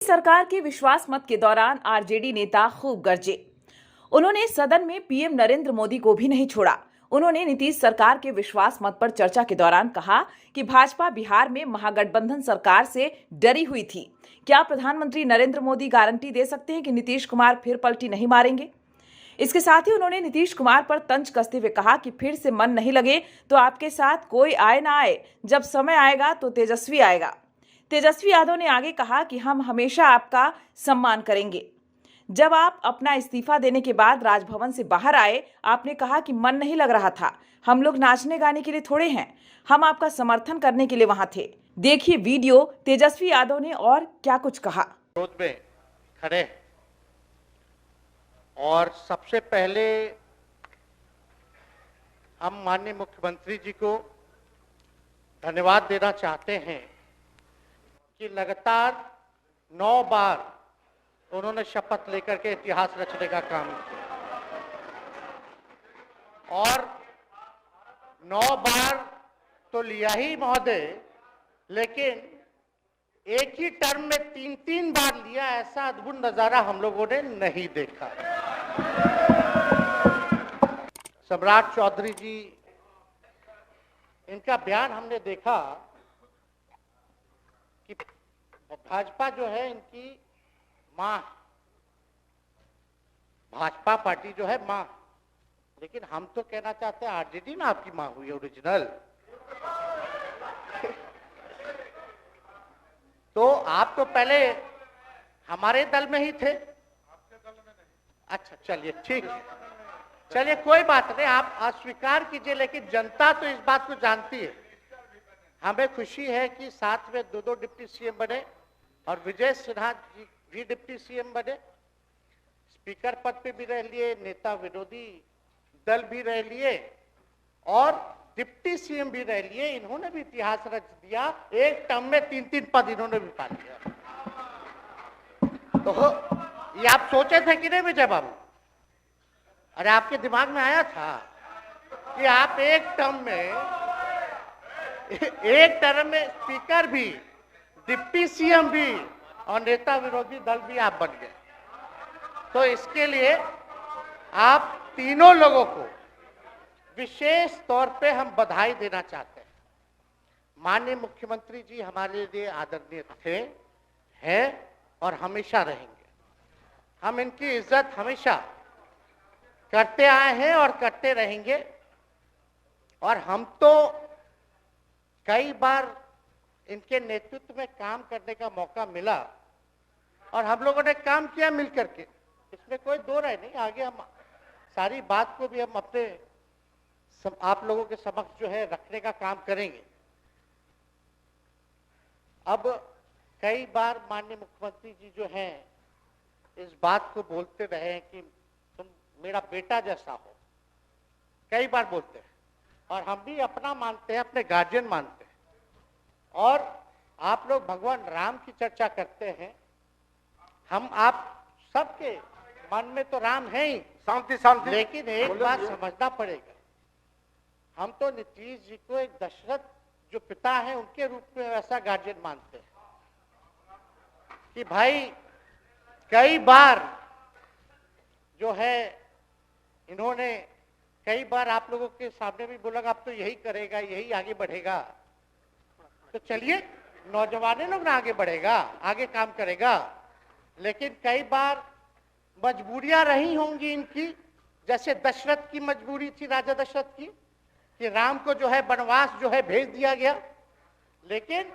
सरकार के विश्वास मत के दौरान आरजेडी नेता खूब गरजे। उन्होंने सदन में पीएम नरेंद्र मोदी को भी नहीं छोड़ा। उन्होंने नीतीश सरकार के विश्वास मत पर चर्चा के दौरान कहा कि भाजपा बिहार में महागठबंधन सरकार से डरी हुई थी। क्या प्रधानमंत्री नरेंद्र मोदी गारंटी दे सकते हैं कि नीतीश कुमार फिर पलटी नहीं मारेंगे? इसके साथ ही उन्होंने नीतीश कुमार पर तंज कसते हुए कहा कि फिर से मन नहीं लगे तो आपके साथ कोई आए ना आए, जब समय आएगा तो तेजस्वी आएगा। तेजस्वी यादव ने आगे कहा कि हम हमेशा आपका सम्मान करेंगे। जब आप अपना इस्तीफा देने के बाद राजभवन से बाहर आए, आपने कहा कि मन नहीं लग रहा था। हम लोग नाचने गाने के लिए थोड़े हैं, हम आपका समर्थन करने के लिए वहां थे। देखिए वीडियो, तेजस्वी यादव ने और क्या कुछ कहा। विरोध में खड़े और सबसे पहले हम माननीय मुख्यमंत्री जी को धन्यवाद देना चाहते हैं कि लगातार 9 बार उन्होंने शपथ लेकर के इतिहास रचने का काम किया और 9 बार तो लिया ही महोदय, लेकिन एक ही टर्म में 3-3 बार लिया, ऐसा अद्भुत नजारा हम लोगों ने नहीं देखा। सम्राट चौधरी जी, इनका बयान हमने देखा कि भाजपा जो है इनकी मां, भाजपा पार्टी जो है मां, लेकिन हम तो कहना चाहते हैं आरजेडी ना आपकी मां हुई ओरिजिनल। तो आप तो पहले हमारे दल में ही थे। अच्छा चलिए ठीक है, चलिए कोई बात नहीं, आप अस्वीकार कीजिए, लेकिन जनता तो इस बात को जानती है। हमें खुशी है कि साथ में 2 डिप्टी सीएम बने और विजय सिन्हा जी भी डिप्टी सीएम बने, स्पीकर पद पे भी रह लिए, नेता विरोधी दल भी रह लिए और डिप्टी सीएम भी रह लिए। इन्होंने भी इतिहास रच दिया, एक टर्म में 3-3 पद इन्होंने भी पा लिया। तो ये आप सोचे थे कि नहीं विजय बाबू? अरे आपके दिमाग में आया था कि आप एक टर्म में स्पीकर भी, डिप्टी सीएम भी और नेता विरोधी दल भी आप बन गए। तो इसके लिए आप तीनों लोगों को विशेष तौर पे हम बधाई देना चाहते हैं। माननीय मुख्यमंत्री जी हमारे लिए आदरणीय थे, हैं और हमेशा रहेंगे। हम इनकी इज्जत हमेशा करते आए हैं और करते रहेंगे। और हम तो कई बार इनके नेतृत्व में काम करने का मौका मिला और हम लोगों ने काम किया मिलकर के, इसमें कोई दो राय नहीं। आगे हम सारी बात को भी हम अपने आप लोगों के समक्ष जो है रखने का काम करेंगे। अब कई बार माननीय मुख्यमंत्री जी जो हैं इस बात को बोलते रहे हैं कि तुम मेरा बेटा जैसा हो, कई बार बोलते हैं और हम भी अपना मानते हैं, अपने गार्जियन मानते हैं। और आप लोग भगवान राम की चर्चा करते हैं, हम आप सबके मन में तो राम है ही, शांति, लेकिन एक बात समझना पड़ेगा, हम तो नीतीश जी को एक दशरथ जो पिता है उनके रूप में वैसा गार्जियन मानते हैं कि भाई कई बार जो है इन्होंने कई बार आप लोगों के सामने भी बोला आप तो यही करेगा, यही आगे बढ़ेगा। तो चलिए नौजवान लोग ना आगे बढ़ेगा, आगे काम करेगा, लेकिन कई बार मजबूरियां रही होंगी इनकी, जैसे दशरथ की मजबूरी थी, राजा दशरथ की, कि राम को जो है वनवास जो है भेज दिया गया। लेकिन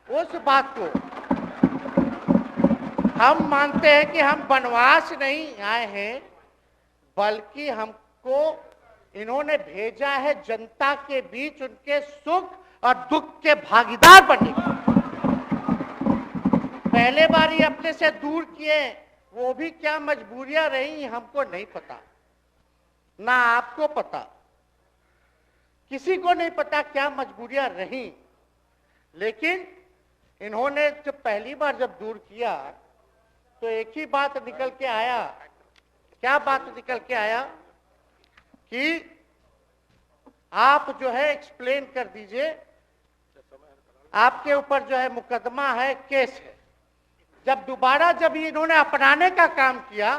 उस बात को हम मानते हैं कि हम वनवास नहीं आए हैं, बल्कि हमको इन्होंने भेजा है जनता के बीच उनके सुख और दुख के भागीदार बनने। पहले बार ही अपने से दूर किए, वो भी क्या मजबूरियां रही हमको नहीं पता, ना आपको पता, किसी को नहीं पता क्या मजबूरियां रही। लेकिन इन्होंने जब पहली बार जब दूर किया तो एक ही बात निकल के आया। क्या बात निकल के आया कि आप जो है एक्सप्लेन कर दीजिए, आपके ऊपर जो है मुकदमा है, केस है, जब इन्होंने अपनाने का काम किया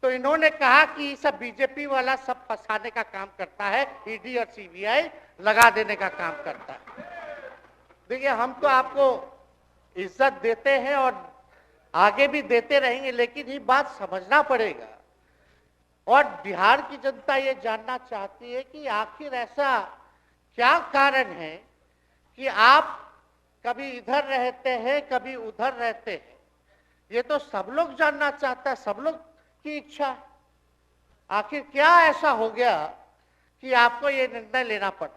तो इन्होंने कहा कि सब बीजेपी वाला सब फंसाने का काम करता है, ईडी और सीबीआई लगा देने का काम करता है। देखिए, हम तो आपको इज्जत देते हैं और आगे भी देते रहेंगे, लेकिन ये बात समझना पड़ेगा और बिहार की जनता ये जानना चाहती है कि आखिर ऐसा क्या कारण है कि आप कभी इधर रहते हैं, कभी उधर रहते हैं। ये तो सब लोग जानना चाहता है, सब लोग की इच्छा है। आखिर क्या ऐसा हो गया कि आपको ये निर्णय लेना पड़ा।